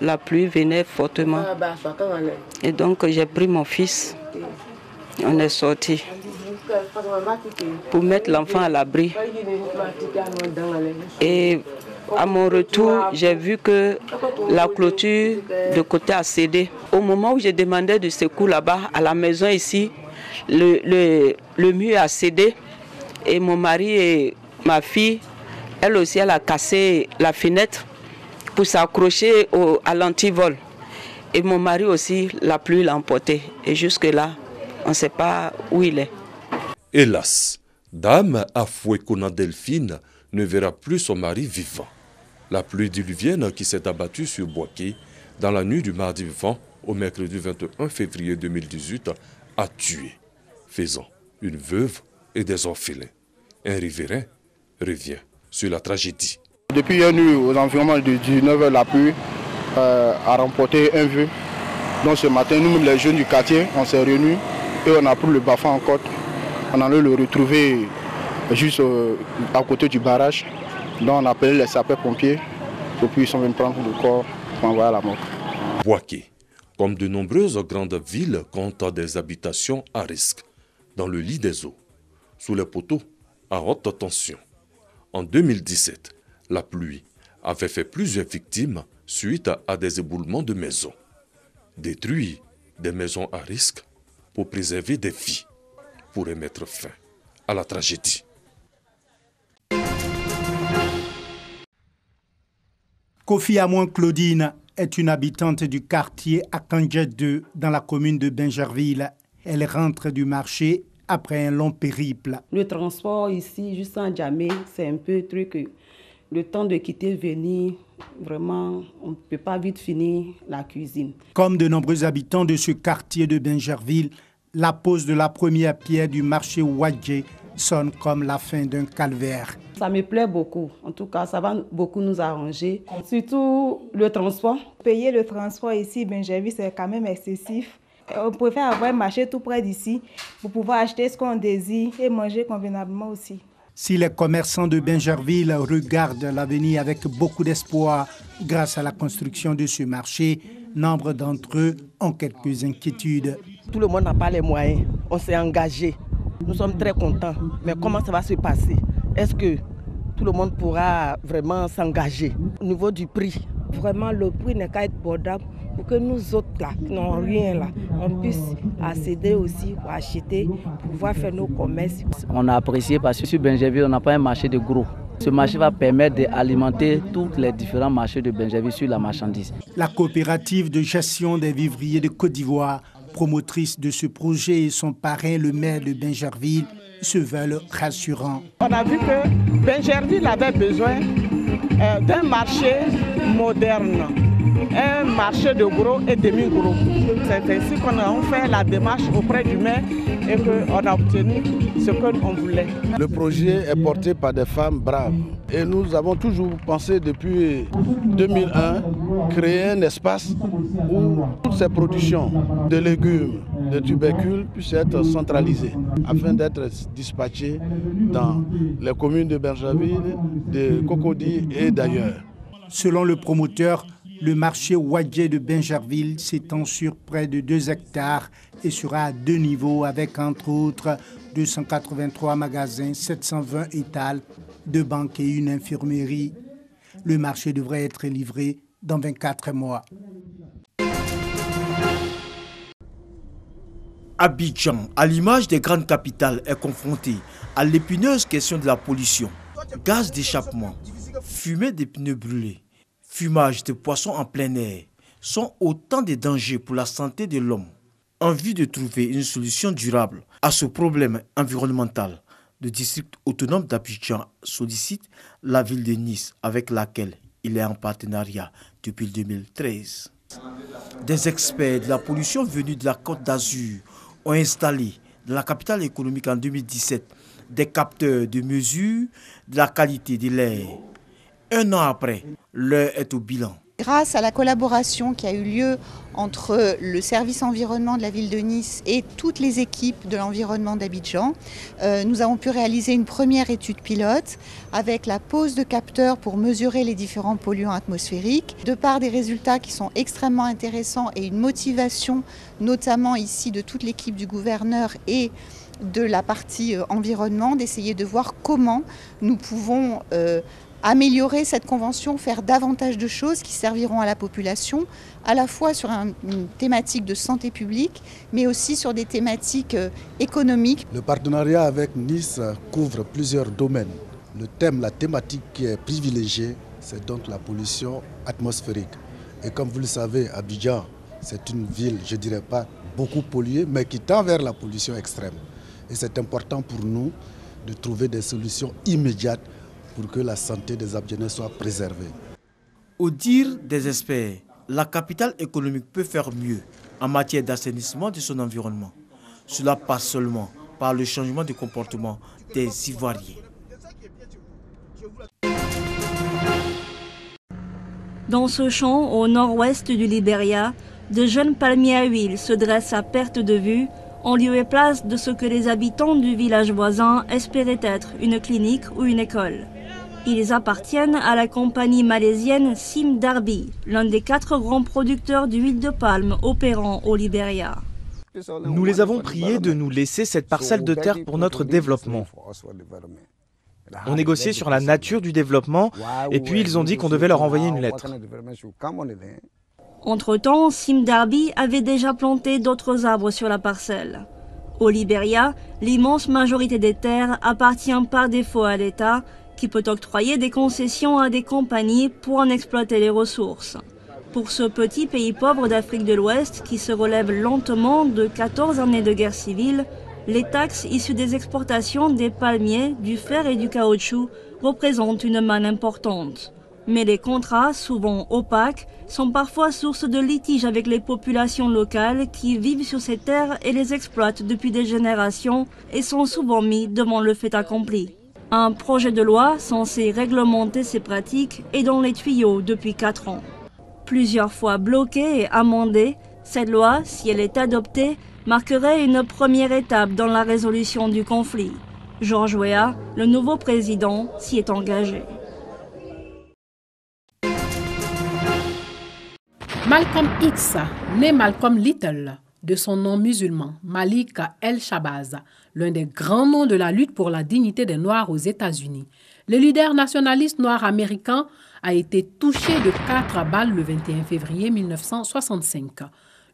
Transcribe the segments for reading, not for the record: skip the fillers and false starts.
la pluie venait fortement. Et donc j'ai pris mon fils, on est sorti pour mettre l'enfant à l'abri. Et à mon retour, j'ai vu que la clôture de côté a cédé. Au moment où je demandais du secours là-bas, à la maison ici, le mur a cédé. Et mon mari et ma fille, elle aussi, elle a cassé la fenêtre pour s'accrocher à l'antivol. Et mon mari aussi, la pluie l'a emporté. Et jusque-là, on ne sait pas où il est. Hélas, Dame Afouekona Delphine ne verra plus son mari vivant. La pluie diluvienne qui s'est abattue sur Boaké dans la nuit du mardi 20 au mercredi 21 février 2018 a tué, faisant une veuve et des orphelins. Un riverain revient sur la tragédie. Depuis une nuit, aux environs de 19h, la pluie a remporté un vœu. Donc ce matin, nous, les jeunes du quartier, on s'est réunis et on a pris le bafin en côte. On allait le retrouver juste à côté du barrage. Donc on a appelé les sapeurs-pompiers. Depuis ils sont venus prendre le corps pour envoyer à la mort. Boaké, comme de nombreuses grandes villes, compte des habitations à risque, dans le lit des eaux, sous les poteaux à haute tension. En 2017, la pluie avait fait plusieurs victimes suite à des éboulements de maisons. Détruire des maisons à risque pour préserver des vies pourrait mettre fin à la tragédie. Kofi Amouan Claudine est une habitante du quartier Akandjet 2 dans la commune de Bingerville. Elle rentre du marché après un long périple. Le transport ici, juste en Djamé, c'est un peu truc. Le temps de quitter, venir, vraiment, on ne peut pas vite finir la cuisine. Comme de nombreux habitants de ce quartier de Bingerville, la pose de la première pierre du marché Wadje sonne comme la fin d'un calvaire. Ça me plaît beaucoup. En tout cas, ça va beaucoup nous arranger. Surtout le transport. Payer le transport ici, Bingerville, c'est quand même excessif. On préfère avoir un marché tout près d'ici pour pouvoir acheter ce qu'on désire et manger convenablement aussi. Si les commerçants de Bingerville regardent l'avenir avec beaucoup d'espoir grâce à la construction de ce marché, nombre d'entre eux ont quelques inquiétudes. Tout le monde n'a pas les moyens. On s'est engagé. Nous sommes très contents. Mais comment ça va se passer? Est-ce que tout le monde pourra vraiment s'engager au niveau du prix? Vraiment, le prix n'est qu'à être abordable pour que nous autres, là, qui n'ont rien, là, on puisse accéder aussi pour acheter, pour pouvoir faire nos commerces. On a apprécié parce que sur Bingerville, on n'a pas un marché de gros. Ce marché va permettre d'alimenter tous les différents marchés de Bingerville sur la marchandise. La coopérative de gestion des vivriers de Côte d'Ivoire, promotrice de ce projet, et son parrain, le maire de Bingerville, se veulent rassurants. On a vu que Bingerville avait besoin d'un marché moderne, un marché de gros et demi-gros. C'est ainsi qu'on a fait la démarche auprès du maire et qu'on a obtenu ce qu'on voulait. Le projet est porté par des femmes braves et nous avons toujours pensé depuis 2001 créer un espace où toutes ces productions de légumes, de tubercules puissent être centralisées afin d'être dispatchées dans les communes de Bingerville, de Cocody et d'ailleurs. Selon le promoteur, le marché Wadje de Bingerville s'étend sur près de 2 hectares et sera à 2 niveaux avec entre autres 283 magasins, 720 étals, 2 banques et une infirmerie. Le marché devrait être livré dans 24 mois. Abidjan, à l'image des grandes capitales, est confronté à l'épineuse question de la pollution. Gaz d'échappement, fumée des pneus brûlés, fumage de poissons en plein air sont autant de dangers pour la santé de l'homme. En vue de trouver une solution durable à ce problème environnemental, le district autonome d'Abidjan sollicite la ville de Nice avec laquelle il est en partenariat depuis 2013. Des experts de la pollution venus de la Côte d'Azur ont installé dans la capitale économique en 2017 des capteurs de mesure de la qualité de l'air. Un an après, l'heure est au bilan. Grâce à la collaboration qui a eu lieu entre le service environnement de la ville de Nice et toutes les équipes de l'environnement d'Abidjan, nous avons pu réaliser une première étude pilote avec la pose de capteurs pour mesurer les différents polluants atmosphériques. De par des résultats qui sont extrêmement intéressants et une motivation notamment ici de toute l'équipe du gouverneur et de la partie environnement, d'essayer de voir comment nous pouvons améliorer cette convention, faire davantage de choses qui serviront à la population, à la fois sur une thématique de santé publique, mais aussi sur des thématiques économiques. Le partenariat avec Nice couvre plusieurs domaines. Le thème, la thématique qui est privilégiée, c'est donc la pollution atmosphérique. Et comme vous le savez, Abidjan, c'est une ville, je ne dirais pas beaucoup polluée, mais qui tend vers la pollution extrême. Et c'est important pour nous de trouver des solutions immédiates pour que la santé des Abidjanais soit préservée. Au dire des experts, la capitale économique peut faire mieux en matière d'assainissement de son environnement. Cela passe seulement par le changement de comportement des Ivoiriens. Dans ce champ, au nord-ouest du Libéria, de jeunes palmiers à huile se dressent à perte de vue, en lieu et place de ce que les habitants du village voisin espéraient être une clinique ou une école. Ils appartiennent à la compagnie malaisienne Sim Darby, l'un des 4 grands producteurs d'huile de palme opérant au Libéria. Nous les avons priés de nous laisser cette parcelle de terre pour notre développement. On négociait sur la nature du développement et puis ils ont dit qu'on devait leur envoyer une lettre. Entre-temps, Sim Darby avait déjà planté d'autres arbres sur la parcelle. Au Libéria, l'immense majorité des terres appartient par défaut à l'État, qui peut octroyer des concessions à des compagnies pour en exploiter les ressources. Pour ce petit pays pauvre d'Afrique de l'Ouest qui se relève lentement de 14 années de guerre civile, les taxes issues des exportations des palmiers, du fer et du caoutchouc représentent une manne importante. Mais les contrats, souvent opaques, sont parfois source de litiges avec les populations locales qui vivent sur ces terres et les exploitent depuis des générations et sont souvent mis devant le fait accompli. Un projet de loi censé réglementer ces pratiques est dans les tuyaux depuis 4 ans. Plusieurs fois bloquée et amendée, cette loi, si elle est adoptée, marquerait une première étape dans la résolution du conflit. George Weah, le nouveau président, s'y est engagé. Malcolm X, né Malcolm Little, de son nom musulman, Malik El-Shabazz, l'un des grands noms de la lutte pour la dignité des Noirs aux États-Unis. Le leader nationaliste noir américain a été touché de 4 balles le 21 février 1965.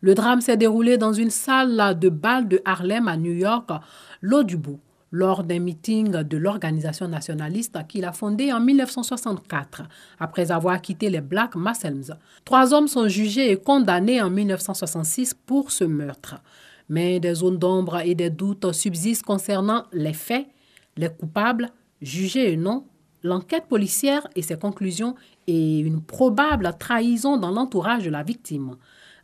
Le drame s'est déroulé dans une salle de bal de Harlem à New York, l'eau du bout, lors d'un meeting de l'organisation nationaliste qu'il a fondée en 1964, après avoir quitté les Black Muslims. 3 hommes sont jugés et condamnés en 1966 pour ce meurtre. Mais des zones d'ombre et des doutes subsistent concernant les faits, les coupables, jugés et non, l'enquête policière et ses conclusions et une probable trahison dans l'entourage de la victime.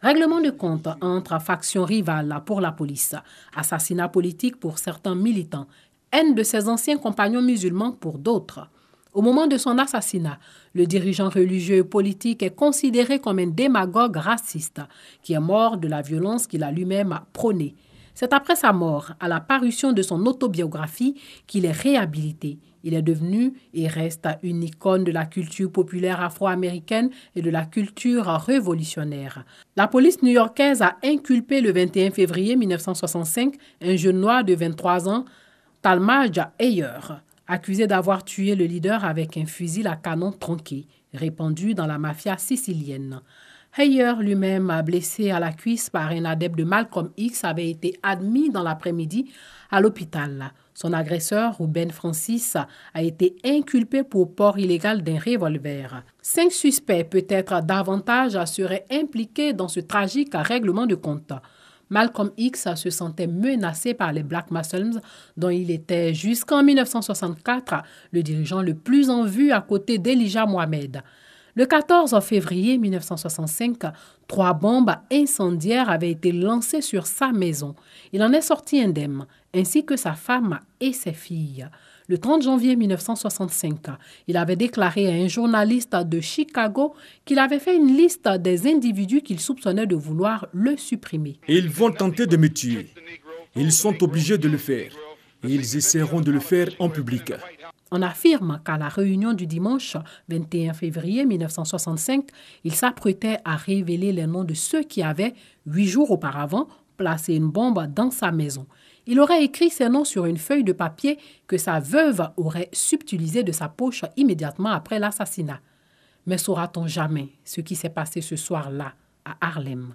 Règlement de compte entre factions rivales pour la police, assassinat politique pour certains militants, haine de ses anciens compagnons musulmans pour d'autres. Au moment de son assassinat, le dirigeant religieux et politique est considéré comme un démagogue raciste qui est mort de la violence qu'il a lui-même prônée. C'est après sa mort, à la parution de son autobiographie, qu'il est réhabilité. Il est devenu et reste une icône de la culture populaire afro-américaine et de la culture révolutionnaire. La police new-yorkaise a inculpé le 21 février 1965 un jeune noir de 23 ans, Talmadge Hayer, accusé d'avoir tué le leader avec un fusil à canon tronqué, répandu dans la mafia sicilienne. Hayer, lui-même blessé à la cuisse par un adepte de Malcolm X, avait été admis dans l'après-midi à l'hôpital. Son agresseur, Ruben Francis, a été inculpé pour port illégal d'un revolver. 5 suspects, peut-être davantage, seraient impliqués dans ce tragique règlement de compte. Malcolm X se sentait menacé par les Black Muslims, dont il était jusqu'en 1964 le dirigeant le plus en vue à côté d'Elijah Muhammad. Le 14 février 1965, 3 bombes incendiaires avaient été lancées sur sa maison. Il en est sorti indemne, ainsi que sa femme et ses filles. Le 30 janvier 1965, il avait déclaré à un journaliste de Chicago qu'il avait fait une liste des individus qu'il soupçonnait de vouloir le supprimer. Ils vont tenter de me tuer. Ils sont obligés de le faire. Et ils essaieront de le faire en public. On affirme qu'à la réunion du dimanche 21 février 1965, il s'apprêtait à révéler les noms de ceux qui avaient, 8 jours auparavant, placé une bombe dans sa maison. Il aurait écrit ces noms sur une feuille de papier que sa veuve aurait subtilisée de sa poche immédiatement après l'assassinat. Mais saura-t-on jamais ce qui s'est passé ce soir-là à Harlem?